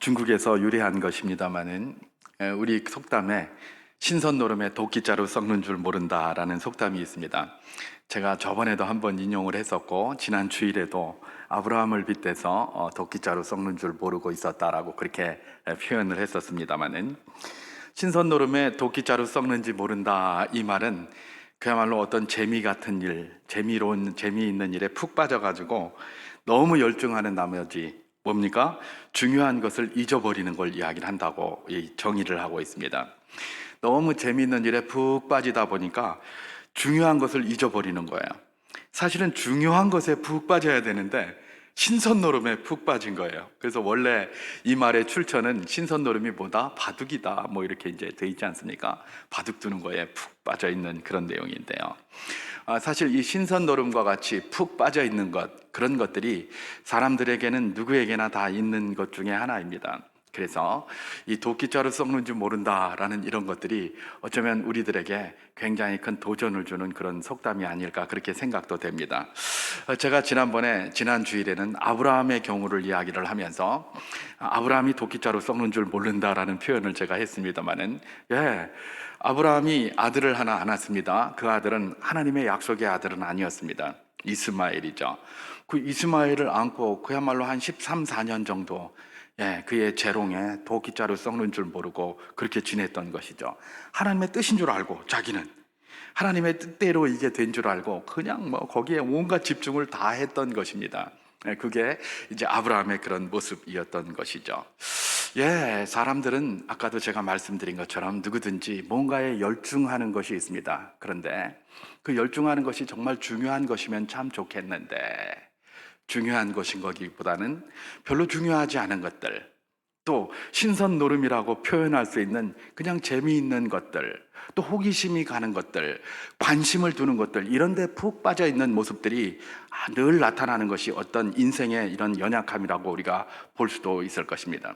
중국에서 유래한 것입니다마는 우리 속담에 신선노름에 도끼자루 썩는 줄 모른다라는 속담이 있습니다. 제가 저번에도 한번 인용을 했었고 지난 주일에도 아브라함을 빗대서 도끼자루 썩는 줄 모르고 있었다라고 그렇게 표현을 했었습니다마는 신선노름에 도끼자루 썩는지 모른다, 이 말은 그야말로 어떤 재미 같은 일, 재미있는 일에 푹 빠져가지고 너무 열중하는 나머지 뭡니까? 중요한 것을 잊어버리는 걸 이야기를 한다고 정의를 하고 있습니다. 너무 재미있는 일에 푹 빠지다 보니까 중요한 것을 잊어버리는 거예요. 사실은 중요한 것에 푹 빠져야 되는데 신선노름에 푹 빠진 거예요. 그래서 원래 이 말의 출처는 신선노름이 뭐다? 바둑이다, 뭐 이렇게 이제 돼 있지 않습니까? 바둑 두는 거에 푹 빠져 있는 그런 내용인데요. 사실 이 신선노름과 같이 푹 빠져 있는 것, 그런 것들이 사람들에게는 누구에게나 다 있는 것 중에 하나입니다. 그래서 이 도끼자루 썩는 줄 모른다라는 이런 것들이 어쩌면 우리들에게 굉장히 큰 도전을 주는 그런 속담이 아닐까, 그렇게 생각도 됩니다. 제가 지난 주일에는 아브라함의 경우를 이야기를 하면서 아브라함이 도끼자루 썩는 줄 모른다라는 표현을 제가 했습니다마는, 아브라함이 아들을 하나 안았습니다. 그 아들은 하나님의 약속의 아들은 아니었습니다. 이스마엘이죠. 그 이스마엘을 안고 그야말로 한 13, 14년 정도 그의 재롱에 도끼자루 썩는 줄 모르고 그렇게 지냈던 것이죠. 하나님의 뜻인 줄 알고, 자기는 하나님의 뜻대로 이게 된 줄 알고 그냥 뭐 거기에 온갖 집중을 다 했던 것입니다. 그게 이제 아브라함의 그런 모습이었던 것이죠. 사람들은 아까도 제가 말씀드린 것처럼 누구든지 뭔가에 열중하는 것이 있습니다. 그런데 그 열중하는 것이 정말 중요한 것이면 참 좋겠는데, 중요한 것인 거기보다는 별로 중요하지 않은 것들, 또 신선 노름이라고 표현할 수 있는 그냥 재미있는 것들, 또 호기심이 가는 것들, 관심을 두는 것들, 이런 데 푹 빠져 있는 모습들이 늘 나타나는 것이 어떤 인생의 이런 연약함이라고 우리가 볼 수도 있을 것입니다.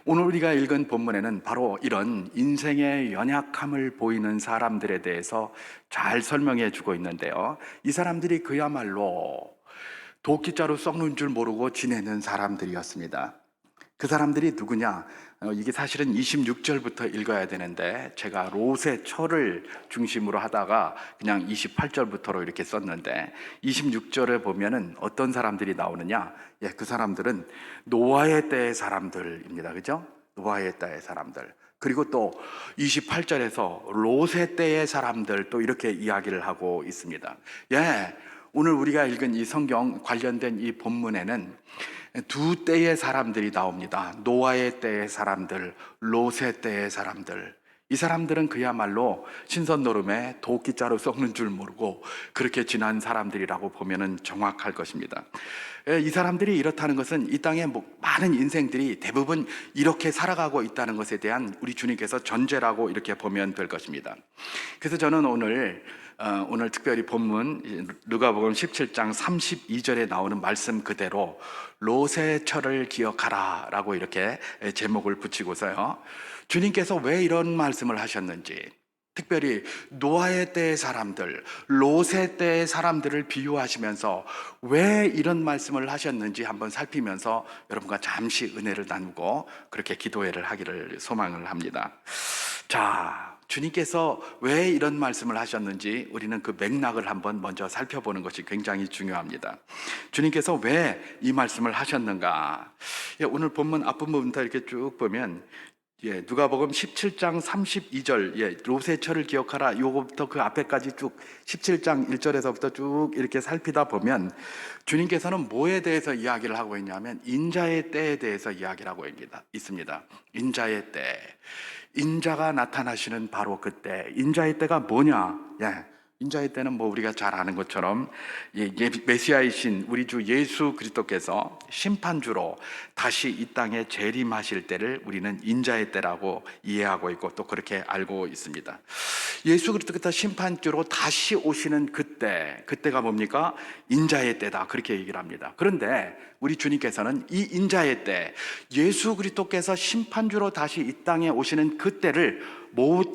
오늘 우리가 읽은 본문에는 바로 이런 인생의 연약함을 보이는 사람들에 대해서 잘 설명해 주고 있는데요. 이 사람들이 그야말로 도끼자루 썩는 줄 모르고 지내는 사람들이었습니다. 그 사람들이 누구냐? 이게 사실은 26절부터 읽어야 되는데 제가 롯의 처를 중심으로 하다가 그냥 28절부터로 이렇게 썼는데, 26절에 보면은 어떤 사람들이 나오느냐? 그 사람들은 노아의 때의 사람들입니다. 그죠? 노아의 때의 사람들. 그리고 또 28절에서 롯의 때의 사람들, 또 이렇게 이야기를 하고 있습니다. 오늘 우리가 읽은 이 성경 관련된 이 본문에는 두 때의 사람들이 나옵니다. 노아의 때의 사람들, 롯의 때의 사람들. 이 사람들은 그야말로 신선노름에 도끼자루 썩는 줄 모르고 그렇게 지난 사람들이라고 보면 정확할 것입니다. 이 사람들이 이렇다는 것은 이 땅에 많은 인생들이 대부분 이렇게 살아가고 있다는 것에 대한 우리 주님께서 전제라고 이렇게 보면 될 것입니다. 그래서 저는 오늘 특별히 본문 누가복음 17장 32절에 나오는 말씀 그대로 롯의 처를 기억하라 라고 이렇게 제목을 붙이고서요, 주님께서 왜 이런 말씀을 하셨는지, 특별히 노아의 때의 사람들, 롯의 때의 사람들을 비유하시면서 왜 이런 말씀을 하셨는지 한번 살피면서 여러분과 잠시 은혜를 나누고 그렇게 기도회를 하기를 소망을 합니다. 자, 주님께서 왜 이런 말씀을 하셨는지 우리는 그 맥락을 한번 먼저 살펴보는 것이 굉장히 중요합니다. 주님께서 왜 이 말씀을 하셨는가? 오늘 본문 앞부분부터 이렇게 쭉 보면 누가복음 17장 32절, 롯의 처를 기억하라, 요거부터 그 앞에까지 쭉 17장 1절에서부터 쭉 이렇게 살피다 보면 주님께서는 뭐에 대해서 이야기를 하고 있냐면 인자의 때에 대해서 이야기를 하고 있습니다. 인자의 때, 인자가 나타나시는 바로 그때. 인자의 때가 뭐냐? 인자의 때는 우리가 잘 아는 것처럼 메시아이신 우리 주 예수 그리스도께서 심판주로 다시 이 땅에 재림하실 때를 우리는 인자의 때라고 이해하고 있고 또 그렇게 알고 있습니다. 예수 그리스도께서 심판주로 다시 오시는 그때가 뭡니까? 인자의 때다, 그렇게 얘기를 합니다. 그런데 우리 주님께서는 이 인자의 때, 예수 그리스도께서 심판주로 다시 이 땅에 오시는 그때를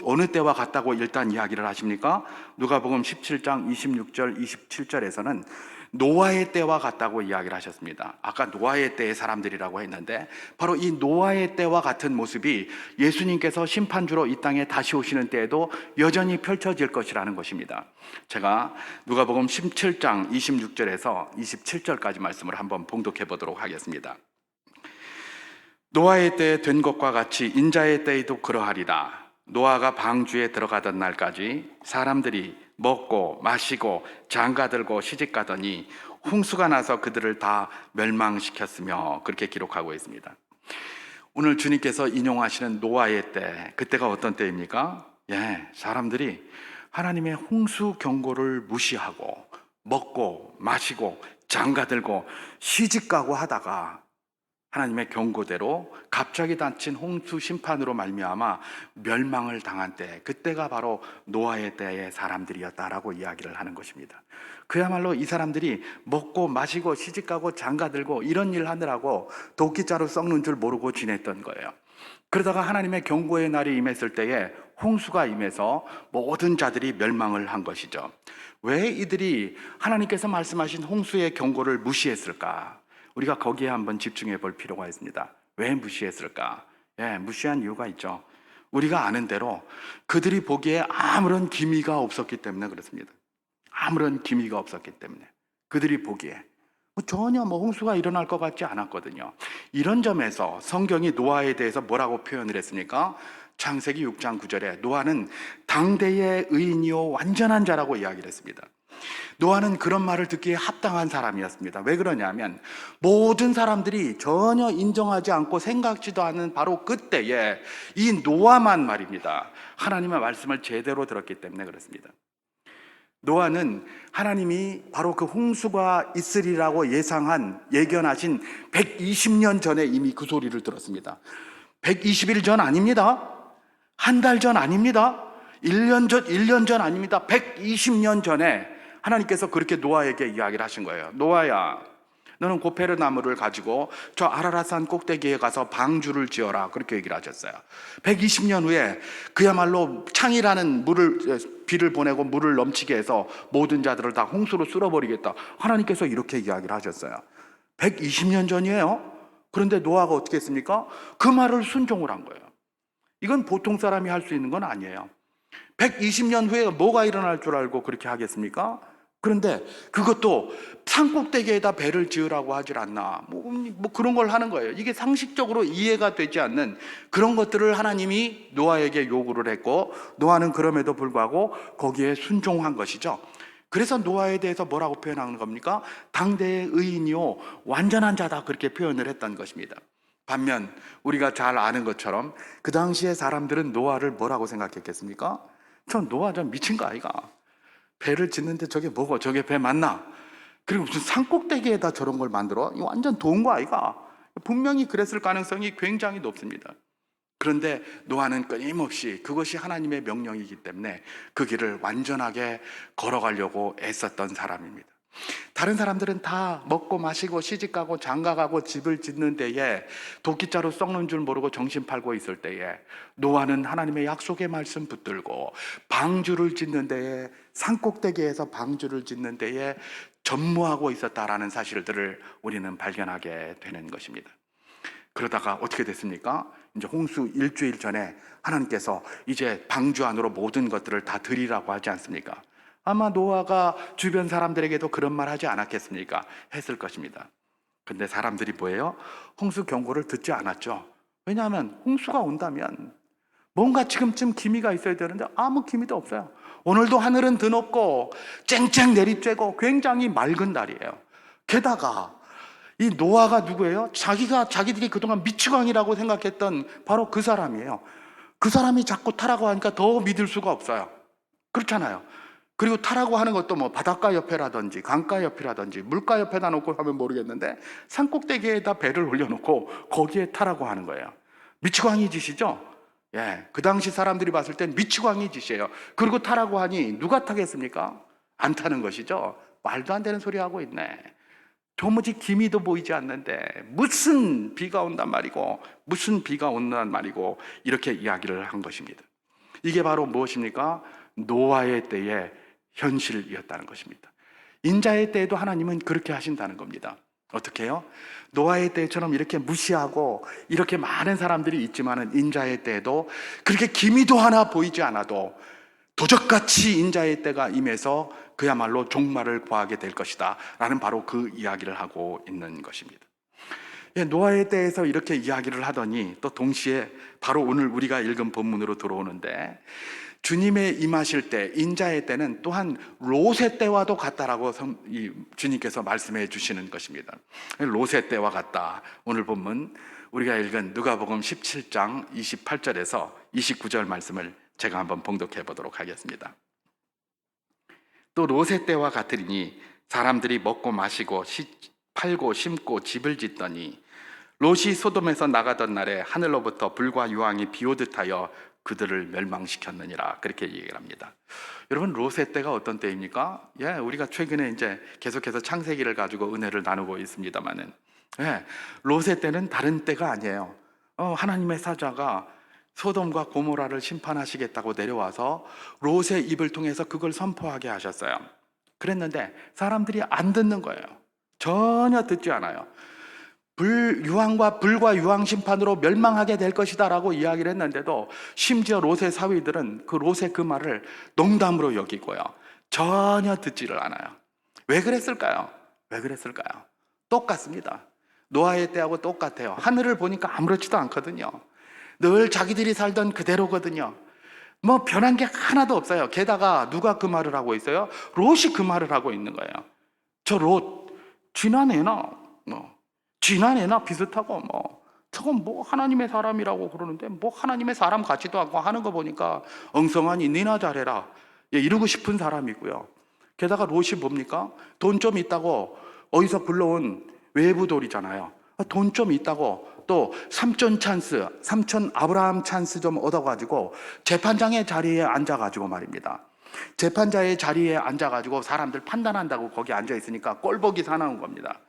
어느 때와 같다고 일단 이야기를 하십니까? 누가복음 17장 26절 27절에서는 노아의 때와 같다고 이야기를 하셨습니다. 아까 노아의 때의 사람들이라고 했는데 바로 이 노아의 때와 같은 모습이 예수님께서 심판주로 이 땅에 다시 오시는 때에도 여전히 펼쳐질 것이라는 것입니다. 제가 누가복음 17장 26절에서 27절까지 말씀을 한번 봉독해 보도록 하겠습니다. 노아의 때에 된 것과 같이 인자의 때에도 그러하리라. 노아가 방주에 들어가던 날까지 사람들이 먹고 마시고 장가들고 시집가더니 홍수가 나서 그들을 다 멸망시켰으며, 그렇게 기록하고 있습니다. 오늘 주님께서 인용하시는 노아의 때, 그때가 어떤 때입니까? 사람들이 하나님의 홍수 경고를 무시하고 먹고 마시고 장가들고 시집가고 하다가 하나님의 경고대로 갑자기 닥친 홍수 심판으로 말미암아 멸망을 당한 때, 그때가 바로 노아의 때의 사람들이었다라고 이야기를 하는 것입니다. 그야말로 이 사람들이 먹고 마시고 시집가고 장가들고 이런 일 하느라고 도끼자루 썩는 줄 모르고 지냈던 거예요. 그러다가 하나님의 경고의 날이 임했을 때에 홍수가 임해서 모든 자들이 멸망을 한 것이죠. 왜 이들이 하나님께서 말씀하신 홍수의 경고를 무시했을까? 우리가 거기에 한번 집중해 볼 필요가 있습니다. 왜 무시했을까? 무시한 이유가 있죠. 우리가 아는 대로 그들이 보기에 아무런 기미가 없었기 때문에 그렇습니다. 아무런 기미가 없었기 때문에 그들이 보기에 전혀 홍수가 일어날 것 같지 않았거든요. 이런 점에서 성경이 노아에 대해서 뭐라고 표현을 했습니까? 창세기 6장 9절에 노아는 당대의 의인이요 완전한 자라고 이야기를 했습니다. 노아는 그런 말을 듣기에 합당한 사람이었습니다. 왜 그러냐면 모든 사람들이 전혀 인정하지 않고 생각지도 않은 바로 그때에 이 노아만 말입니다, 하나님의 말씀을 제대로 들었기 때문에 그렇습니다. 노아는 하나님이 바로 그 홍수가 있으리라고 예견하신 120년 전에 이미 그 소리를 들었습니다. 120일 전 아닙니다. 한 달 전 아닙니다. 1년 전 아닙니다. 120년 전에 하나님께서 그렇게 노아에게 이야기를 하신 거예요. 노아야, 너는 고페르 나무를 가지고 저 아라랏산 꼭대기에 가서 방주를 지어라, 그렇게 얘기를 하셨어요. 120년 후에 그야말로 창이라는 비를 보내고 물을 넘치게 해서 모든 자들을 다 홍수로 쓸어버리겠다, 하나님께서 이렇게 이야기를 하셨어요. 120년 전이에요. 그런데 노아가 어떻게 했습니까? 그 말을 순종을 한 거예요. 이건 보통 사람이 할 수 있는 건 아니에요. 120년 후에 뭐가 일어날 줄 알고 그렇게 하겠습니까? 그런데 그것도 산꼭대기에다 배를 지으라고 하질 않나, 그런 걸 하는 거예요. 이게 상식적으로 이해가 되지 않는 그런 것들을 하나님이 노아에게 요구를 했고, 노아는 그럼에도 불구하고 거기에 순종한 것이죠. 그래서 노아에 대해서 뭐라고 표현하는 겁니까? 당대의 의인이요 완전한 자다, 그렇게 표현을 했던 것입니다. 반면 우리가 잘 아는 것처럼 그 당시에 사람들은 노아를 뭐라고 생각했겠습니까? 노아 좀 미친 거 아이가? 배를 짓는데 저게 뭐고, 저게 배 맞나? 그리고 무슨 산꼭대기에다 저런 걸 만들어? 이거 완전 도운 거 아이가? 분명히 그랬을 가능성이 굉장히 높습니다. 그런데 노아는 끊임없이 그것이 하나님의 명령이기 때문에 그 길을 완전하게 걸어가려고 애썼던 사람입니다. 다른 사람들은 다 먹고 마시고 시집가고 장가가고 집을 짓는 데에 도끼자루 썩는 줄 모르고 정신 팔고 있을 때에 노아는 하나님의 약속의 말씀 붙들고 방주를 짓는 데에, 산꼭대기에서 방주를 짓는 데에 전무하고 있었다라는 사실들을 우리는 발견하게 되는 것입니다. 그러다가 어떻게 됐습니까? 이제 홍수 일주일 전에 하나님께서 이제 방주 안으로 모든 것들을 다 드리라고 하지 않습니까? 아마 노아가 주변 사람들에게도 그런 말 하지 않았겠습니까? 했을 것입니다. 근데 사람들이 뭐예요? 홍수 경고를 듣지 않았죠. 왜냐하면 홍수가 온다면 뭔가 지금쯤 기미가 있어야 되는데 아무 기미도 없어요. 오늘도 하늘은 드높고 쨍쨍 내리쬐고 굉장히 맑은 날이에요. 게다가 이 노아가 누구예요? 자기들이 그동안 미치광이라고 생각했던 바로 그 사람이에요. 그 사람이 자꾸 타라고 하니까 더 믿을 수가 없어요. 그렇잖아요. 그리고 타라고 하는 것도 바닷가 옆에라든지 강가 옆이라든지 물가 옆에다 놓고 하면 모르겠는데 산꼭대기에다 배를 올려놓고 거기에 타라고 하는 거예요. 미치광이 짓이죠. 그 당시 사람들이 봤을 땐 미치광이 짓이에요. 그리고 타라고 하니 누가 타겠습니까? 안 타는 것이죠. 말도 안 되는 소리 하고 있네. 도무지 기미도 보이지 않는데 무슨 비가 온단 말이고 무슨 비가 온단 말이고, 이렇게 이야기를 한 것입니다. 이게 바로 무엇입니까? 노아의 때의 현실이었다는 것입니다. 인자의 때에도 하나님은 그렇게 하신다는 겁니다. 어떻게 해요? 노아의 때처럼 이렇게 무시하고 이렇게 많은 사람들이 있지만은 인자의 때에도 그렇게 기미도 하나 보이지 않아도 도적같이 인자의 때가 임해서 그야말로 종말을 구하게 될 것이다 라는 바로 그 이야기를 하고 있는 것입니다. 노아의 때에서 이렇게 이야기를 하더니 또 동시에 바로 오늘 우리가 읽은 본문으로 들어오는데, 주님의 임하실 때, 인자의 때는 또한 롯의 때와도 같다라고 주님께서 말씀해 주시는 것입니다. 롯의 때와 같다. 오늘 본문 우리가 읽은 누가복음 17장 28절에서 29절 말씀을 제가 한번 봉독해 보도록 하겠습니다. 또 롯의 때와 같으리니 사람들이 먹고 마시고 팔고 심고 집을 짓더니 롯이 소돔에서 나가던 날에 하늘로부터 불과 유황이 비오듯 하여 그들을 멸망시켰느니라, 그렇게 얘기를 합니다. 여러분, 롯의 때가 어떤 때입니까? 우리가 최근에 이제 계속해서 창세기를 가지고 은혜를 나누고 있습니다만은, 롯의 때는 다른 때가 아니에요. 하나님의 사자가 소돔과 고모라를 심판하시겠다고 내려와서 롯의 입을 통해서 그걸 선포하게 하셨어요. 그랬는데 사람들이 안 듣는 거예요. 전혀 듣지 않아요. 불과 유황 심판으로 멸망하게 될 것이다 라고 이야기를 했는데도 심지어 롯의 사위들은 그 롯의 그 말을 농담으로 여기고요, 전혀 듣지를 않아요. 왜 그랬을까요? 똑같습니다. 노아의 때하고 똑같아요. 하늘을 보니까 아무렇지도 않거든요. 늘 자기들이 살던 그대로거든요. 뭐 변한 게 하나도 없어요. 게다가 누가 그 말을 하고 있어요? 롯이 그 말을 하고 있는 거예요. 저 롯 지난해나 비슷하고 저건 하나님의 사람이라고 그러는데 하나님의 사람 같지도 않고 하는 거 보니까 엉성하니 니나 잘해라, 이러고 싶은 사람이고요. 게다가 롯이 뭡니까? 돈 좀 있다고 어디서 불러온 외부돌이잖아요. 돈 좀 있다고 또 삼촌 아브라함 찬스 좀 얻어가지고 재판장의 자리에 앉아가지고 말입니다. 재판자의 자리에 앉아가지고 사람들 판단한다고 거기 앉아있으니까 꼴보기 사나운 겁니다.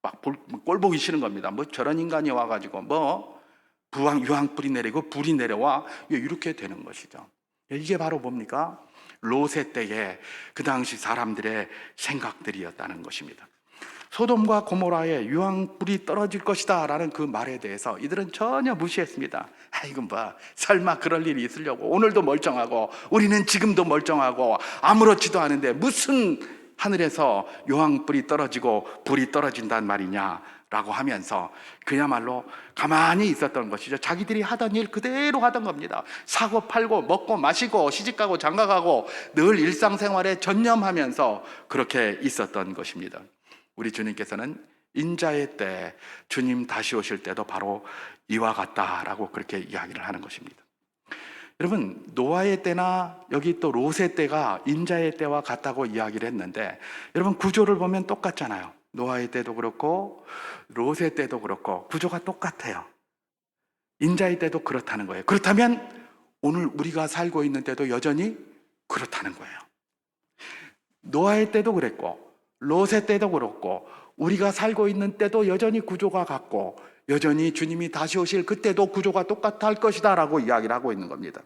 막 꼴보기 싫은 겁니다. 저런 인간이 와가지고 유황불이 내리고 불이 내려와, 이렇게 되는 것이죠. 이게 바로 뭡니까? 롯의 때에 그 당시 사람들의 생각들이었다는 것입니다. 소돔과 고모라에 유황불이 떨어질 것이다 라는 그 말에 대해서 이들은 전혀 무시했습니다. 이건 설마 그럴 일이 있으려고, 오늘도 멀쩡하고 우리는 지금도 멀쩡하고 아무렇지도 않은데 무슨 하늘에서 유황불이 떨어지고 불이 떨어진단 말이냐 라고 하면서 그야말로 가만히 있었던 것이죠. 자기들이 하던 일 그대로 하던 겁니다. 사고 팔고 먹고 마시고 시집가고 장가가고 늘 일상생활에 전념하면서 그렇게 있었던 것입니다. 우리 주님께서는 인자의 때, 주님 다시 오실 때도 바로 이와 같다라고 그렇게 이야기를 하는 것입니다. 여러분, 노아의 때나 여기 또 롯의 때가 인자의 때와 같다고 이야기를 했는데, 여러분 구조를 보면 똑같잖아요. 노아의 때도 그렇고 롯의 때도 그렇고 구조가 똑같아요. 인자의 때도 그렇다는 거예요. 그렇다면 오늘 우리가 살고 있는 때도 여전히 그렇다는 거예요. 노아의 때도 그랬고 롯의 때도 그렇고 우리가 살고 있는 때도 여전히 구조가 같고 여전히 주님이 다시 오실 그때도 구조가 똑같을 것이다 라고 이야기를 하고 있는 겁니다.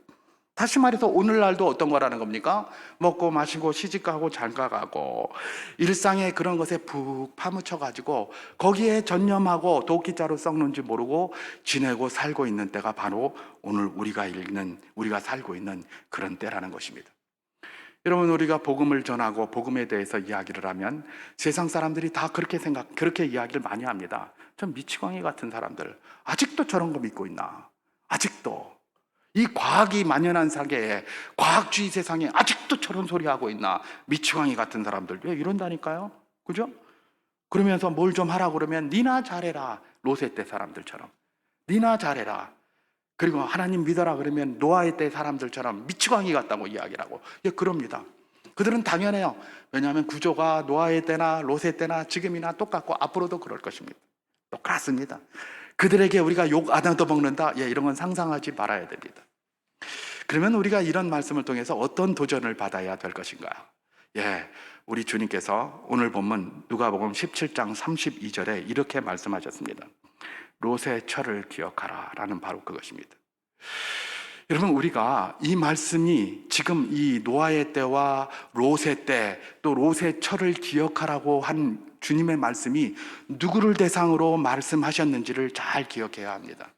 다시 말해서 오늘날도 어떤 거라는 겁니까? 먹고 마시고 시집가고 장가가고 일상의 그런 것에 푹 파묻혀가지고 거기에 전념하고 도끼자루 썩는 줄 모르고 지내고 살고 있는 때가 바로 오늘 우리가 살고 있는 그런 때라는 것입니다. 여러분, 우리가 복음을 전하고 복음에 대해서 이야기를 하면 세상 사람들이 다 그렇게 이야기를 많이 합니다. 좀 미치광이 같은 사람들, 아직도 저런 거 믿고 있나? 아직도 이 과학이 만연한 세계에, 과학주의 세상에 아직도 저런 소리 하고 있나? 미치광이 같은 사람들, 왜 이런다니까요? 그죠? 그러면서 뭘 좀 하라고 그러면 니나 잘해라, 롯의 때 사람들처럼 니나 잘해라. 그리고 하나님 믿어라 그러면 노아의 때 사람들처럼 미치광이 같다고 이야기를 하고, 그럽니다. 그들은 당연해요. 왜냐하면 구조가 노아의 때나 롯의 때나 지금이나 똑같고 앞으로도 그럴 것입니다. 똑같습니다. 그들에게 우리가 욕 안 얻어먹는다, 이런 건 상상하지 말아야 됩니다. 그러면 우리가 이런 말씀을 통해서 어떤 도전을 받아야 될 것인가? 우리 주님께서 오늘 본문 누가복음 17장 32절에 이렇게 말씀하셨습니다. 롯의 철을 기억하라 라는 바로 그것입니다. 여러분, 우리가 이 말씀이 지금 이 노아의 때와 롯의 때, 또 롯의 철을 기억하라고 한 주님의 말씀이 누구를 대상으로 말씀하셨는지를 잘 기억해야 합니다.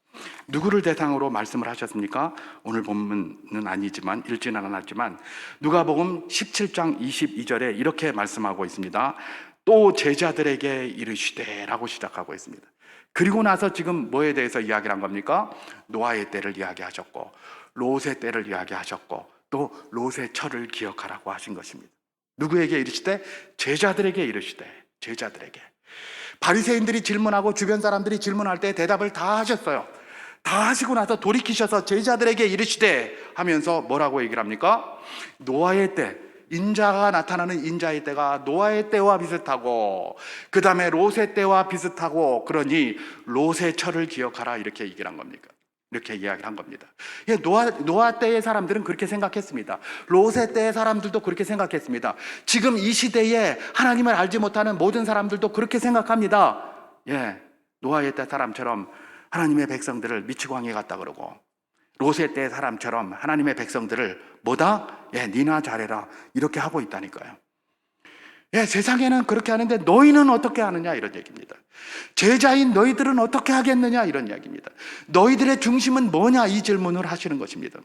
누구를 대상으로 말씀을 하셨습니까? 오늘 본문은 아니지만, 읽지는 않았지만 누가복음 17장 22절에 이렇게 말씀하고 있습니다. 또 제자들에게 이르시되 라고 시작하고 있습니다. 그리고 나서 지금 뭐에 대해서 이야기를 한 겁니까? 노아의 때를 이야기하셨고, 롯의 때를 이야기하셨고, 또 롯의 철을 기억하라고 하신 것입니다. 누구에게 이르시되? 제자들에게 이르시되. 제자들에게. 바리새인들이 질문하고 주변 사람들이 질문할 때 대답을 다 하셨어요. 다 하시고 나서 돌이키셔서 제자들에게 이르시되 하면서 뭐라고 얘기를 합니까? 노아의 때, 인자가 나타나는 인자의 때가 노아의 때와 비슷하고, 그 다음에 롯의 때와 비슷하고, 그러니 롯의 철을 기억하라, 이렇게 얘기를 한 겁니까? 이렇게 이야기를 한 겁니다. 노아 때의 사람들은 그렇게 생각했습니다. 롯의 때의 사람들도 그렇게 생각했습니다. 지금 이 시대에 하나님을 알지 못하는 모든 사람들도 그렇게 생각합니다. 노아의 때 사람처럼 하나님의 백성들을 미치광이 같다 그러고, 롯의 때 사람처럼 하나님의 백성들을 뭐다? 니나 잘해라, 이렇게 하고 있다니까요. 세상에는 그렇게 하는데 너희는 어떻게 하느냐, 이런 얘기입니다. 제자인 너희들은 어떻게 하겠느냐, 이런 이야기입니다. 너희들의 중심은 뭐냐, 이 질문을 하시는 것입니다.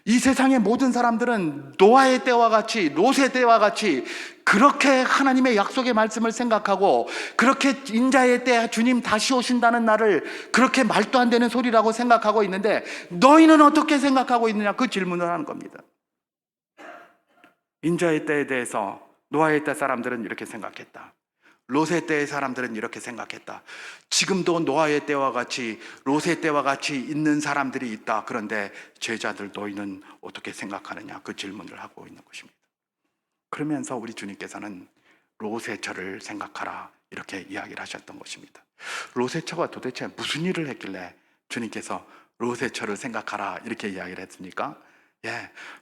이 세상의 모든 사람들은 노아의 때와 같이, 롯의 때와 같이 그렇게 하나님의 약속의 말씀을 생각하고, 그렇게 인자의 때 주님 다시 오신다는 날을 그렇게 말도 안 되는 소리라고 생각하고 있는데, 너희는 어떻게 생각하고 있느냐, 그 질문을 하는 겁니다. 인자의 때에 대해서 노아의 때 사람들은 이렇게 생각했다. 롯의 때의 사람들은 이렇게 생각했다. 지금도 노아의 때와 같이, 롯의 때와 같이 있는 사람들이 있다. 그런데 제자들 너희는 어떻게 생각하느냐, 그 질문을 하고 있는 것입니다. 그러면서 우리 주님께서는 롯의 철을 생각하라, 이렇게 이야기를 하셨던 것입니다. 롯의 철가 도대체 무슨 일을 했길래 주님께서 롯의 철을 생각하라, 이렇게 이야기를 했습니까?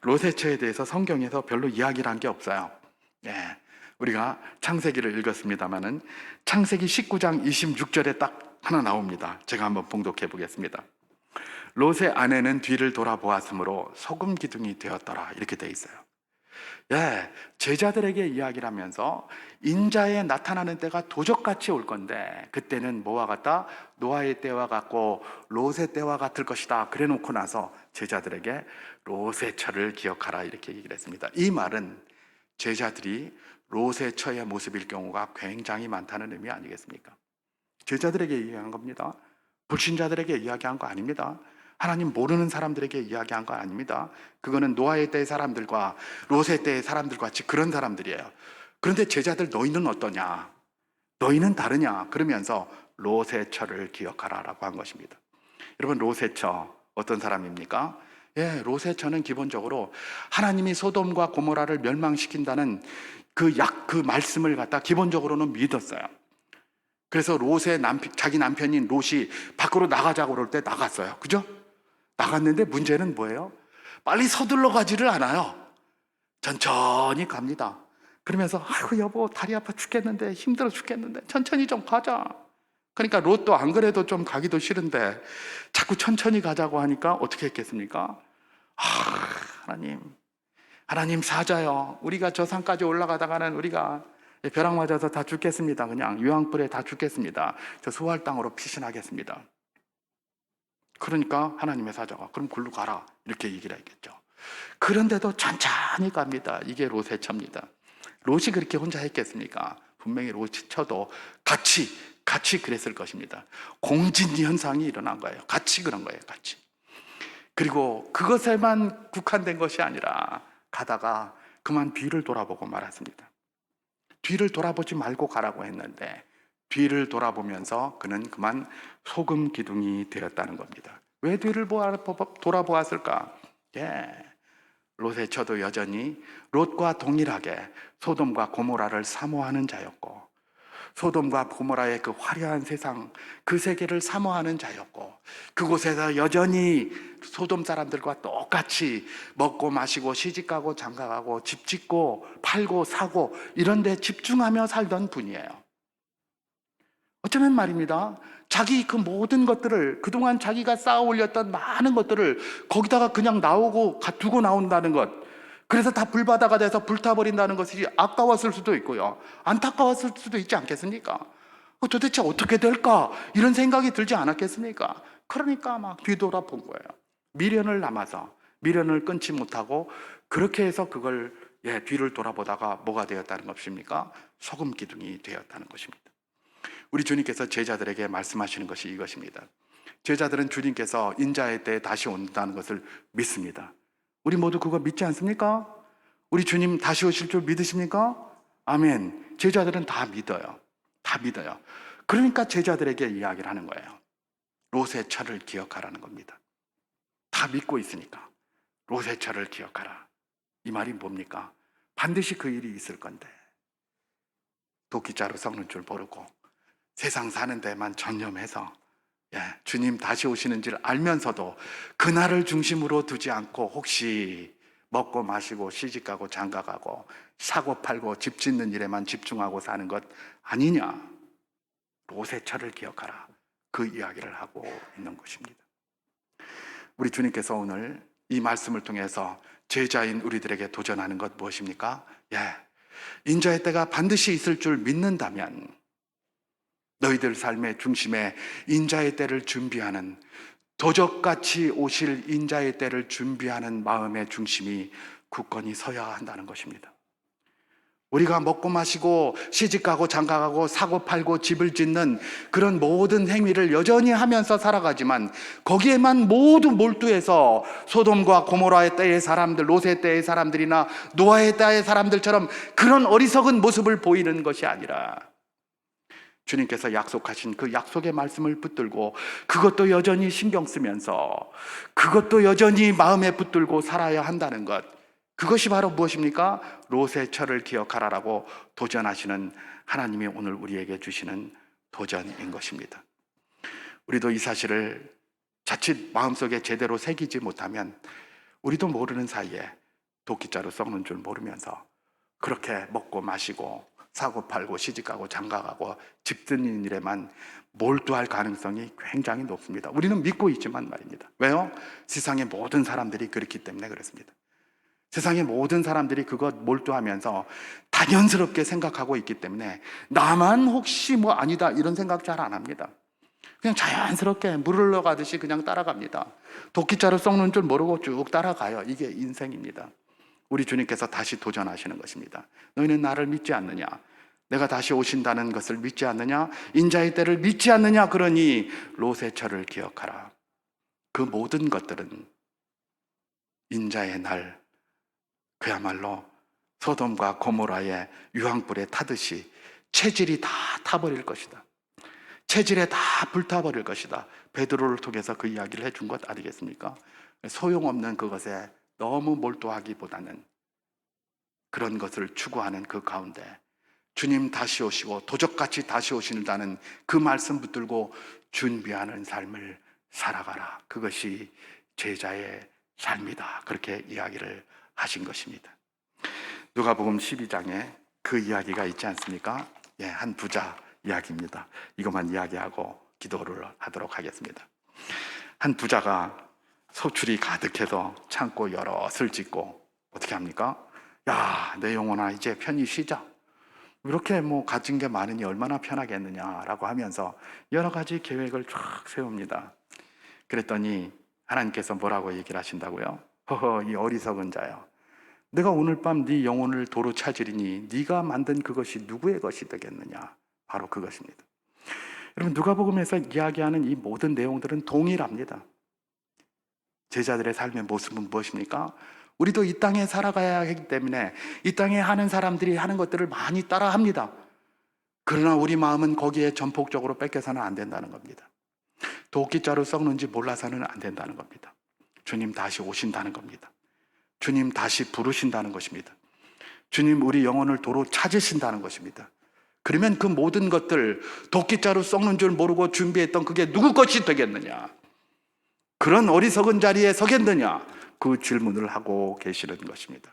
롯의 철에 대해서 성경에서 별로 이야기를 한 게 없어요. 우리가 창세기를 읽었습니다마는 창세기 19장 26절에 딱 하나 나옵니다. 제가 한번 봉독해 보겠습니다. 롯의 아내는 뒤를 돌아보았으므로 소금 기둥이 되었더라, 이렇게 돼 있어요. 제자들에게 이야기를 하면서 인자에 나타나는 때가 도적같이 올 건데, 그때는 뭐와 같다? 노아의 때와 같고 롯의 때와 같을 것이다. 그래 놓고 나서 제자들에게 롯의 철을 기억하라, 이렇게 얘기를 했습니다. 이 말은 제자들이 롯의 처의 모습일 경우가 굉장히 많다는 의미 아니겠습니까? 제자들에게 이야기한 겁니다. 불신자들에게 이야기한 거 아닙니다. 하나님 모르는 사람들에게 이야기한 거 아닙니다. 그거는 노아의 때의 사람들과 롯의 때의 사람들과 같이 그런 사람들이에요. 그런데 제자들, 너희는 어떠냐? 너희는 다르냐? 그러면서 롯의 처를 기억하라라고 한 것입니다. 여러분, 롯의 처 어떤 사람입니까? 롯의 처는 기본적으로 하나님이 소돔과 고모라를 멸망시킨다는 그 말씀을 갖다 기본적으로는 믿었어요. 그래서 롯의 자기 남편인 롯이 밖으로 나가자고 그럴 때 나갔어요. 그죠? 나갔는데 문제는 뭐예요? 빨리 서둘러 가지를 않아요. 천천히 갑니다. 그러면서 아이고 여보, 다리 아파 죽겠는데, 힘들어 죽겠는데 천천히 좀 가자. 그러니까 롯도 안 그래도 좀 가기도 싫은데 자꾸 천천히 가자고 하니까 어떻게 했겠습니까? 하나님 사자요, 우리가 저 산까지 올라가다가는 우리가 벼락 맞아서 다 죽겠습니다. 그냥 유황불에 다 죽겠습니다. 저 수활 땅으로 피신하겠습니다. 그러니까 하나님의 사자가 그럼 굴로 가라, 이렇게 얘기를 했겠죠. 그런데도 천천히 갑니다. 이게 롯의 처입니다. 롯이 그렇게 혼자 했겠습니까? 분명히 롯이 쳐도 같이 그랬을 것입니다. 공진 현상이 일어난 거예요. 같이 그런 거예요. 같이. 그리고 그것에만 국한된 것이 아니라 가다가 그만 뒤를 돌아보고 말았습니다. 뒤를 돌아보지 말고 가라고 했는데 뒤를 돌아보면서 그는 그만 소금 기둥이 되었다는 겁니다. 왜 뒤를 돌아보았을까? 롯의 처도 여전히 롯과 동일하게 소돔과 고모라를 사모하는 자였고, 소돔과 고모라의 그 화려한 세상, 그 세계를 사모하는 자였고, 그곳에서 여전히 소돔 사람들과 똑같이 먹고 마시고 시집가고 장가가고 집 짓고 팔고 사고 이런 데 집중하며 살던 분이에요. 어쩌면 말입니다, 자기 그 모든 것들을, 그동안 자기가 쌓아 올렸던 많은 것들을 거기다가 그냥 두고 나온다는 것, 그래서 다 불바다가 돼서 불타버린다는 것이 아까웠을 수도 있고요, 안타까웠을 수도 있지 않겠습니까? 도대체 어떻게 될까? 이런 생각이 들지 않았겠습니까? 그러니까 막 뒤돌아본 거예요. 미련을 남아서, 미련을 끊지 못하고 그렇게 해서 그걸 뒤를 돌아보다가 뭐가 되었다는 것입니까? 소금 기둥이 되었다는 것입니다. 우리 주님께서 제자들에게 말씀하시는 것이 이것입니다. 제자들은 주님께서 인자의 때에 다시 온다는 것을 믿습니다. 우리 모두 그거 믿지 않습니까? 우리 주님 다시 오실 줄 믿으십니까? 아멘. 제자들은 다 믿어요. 다 믿어요. 그러니까 제자들에게 이야기를 하는 거예요. 롯의 철을 기억하라는 겁니다. 다 믿고 있으니까 롯의 철을 기억하라. 이 말이 뭡니까? 반드시 그 일이 있을 건데 도끼자루 썩는 줄 모르고 세상 사는 데만 전념해서 주님 다시 오시는 줄 알면서도 그날을 중심으로 두지 않고 혹시 먹고 마시고 시집가고 장가가고 사고 팔고 집 짓는 일에만 집중하고 사는 것 아니냐? 롯의 철을 기억하라. 그 이야기를 하고 있는 것입니다. 우리 주님께서 오늘 이 말씀을 통해서 제자인 우리들에게 도전하는 것 무엇입니까? 인자의 때가 반드시 있을 줄 믿는다면 너희들 삶의 중심에 인자의 때를 준비하는, 도적같이 오실 인자의 때를 준비하는 마음의 중심이 굳건히 서야 한다는 것입니다. 우리가 먹고 마시고 시집가고 장가가고 사고 팔고 집을 짓는 그런 모든 행위를 여전히 하면서 살아가지만 거기에만 모두 몰두해서 소돔과 고모라의 때의 사람들, 롯의 때의 사람들이나 노아의 때의 사람들처럼 그런 어리석은 모습을 보이는 것이 아니라 주님께서 약속하신 그 약속의 말씀을 붙들고 그것도 여전히 신경 쓰면서 그것도 여전히 마음에 붙들고 살아야 한다는 것, 그것이 바로 무엇입니까? 롯의 철을 기억하라라고 도전하시는 하나님이 오늘 우리에게 주시는 도전인 것입니다. 우리도 이 사실을 자칫 마음속에 제대로 새기지 못하면 우리도 모르는 사이에 도끼자루 썩는 줄 모르면서 그렇게 먹고 마시고 사고 팔고 시집가고 장가가고 집 짓는 일에만 몰두할 가능성이 굉장히 높습니다. 우리는 믿고 있지만 말입니다. 왜요? 세상의 모든 사람들이 그렇기 때문에 그렇습니다. 세상의 모든 사람들이 그것 몰두하면서 당연스럽게 생각하고 있기 때문에 나만 혹시 아니다 이런 생각 잘 안 합니다. 그냥 자연스럽게 물 흘러가듯이 그냥 따라갑니다. 도끼자루 썩는 줄 모르고 쭉 따라가요. 이게 인생입니다. 우리 주님께서 다시 도전하시는 것입니다. 너희는 나를 믿지 않느냐? 내가 다시 오신다는 것을 믿지 않느냐? 인자의 때를 믿지 않느냐? 그러니 롯의 철을 기억하라. 그 모든 것들은 인자의 날 그야말로 소돔과 고모라의 유황불에 타듯이 체질이 다 타버릴 것이다. 체질에 다 불타버릴 것이다. 베드로를 통해서 그 이야기를 해준 것 아니겠습니까? 소용없는 그것에 너무 몰두하기보다는 그런 것을 추구하는 그 가운데 주님 다시 오시고 도적같이 다시 오신다는 그 말씀 붙들고 준비하는 삶을 살아가라. 그것이 제자의 삶이다. 그렇게 이야기를 하신 것입니다. 누가복음 12장에 그 이야기가 있지 않습니까? 한 부자 이야기입니다. 이것만 이야기하고 기도를 하도록 하겠습니다. 한 부자가 소출이 가득해서 창고 여럿을 짓고 어떻게 합니까? 내 영혼아 이제 편히 쉬자. 이렇게 가진 게 많으니 얼마나 편하겠느냐라고 하면서 여러 가지 계획을 쫙 세웁니다. 그랬더니 하나님께서 뭐라고 얘기를 하신다고요? 허허, 이 어리석은 자여, 내가 오늘 밤 네 영혼을 도로 찾으리니 네가 만든 그것이 누구의 것이 되겠느냐. 바로 그것입니다. 여러분, 누가복음에서 이야기하는 이 모든 내용들은 동일합니다. 제자들의 삶의 모습은 무엇입니까? 우리도 이 땅에 살아가야 하기 때문에 이 땅에 하는 사람들이 하는 것들을 많이 따라합니다. 그러나 우리 마음은 거기에 전폭적으로 뺏겨서는 안 된다는 겁니다. 도끼자루 썩는지 몰라서는 안 된다는 겁니다. 주님 다시 오신다는 겁니다. 주님 다시 부르신다는 것입니다. 주님 우리 영혼을 도로 찾으신다는 것입니다. 그러면 그 모든 것들, 도끼자루 썩는 줄 모르고 준비했던 그게 누구 것이 되겠느냐? 그런 어리석은 자리에 서겠느냐? 그 질문을 하고 계시는 것입니다.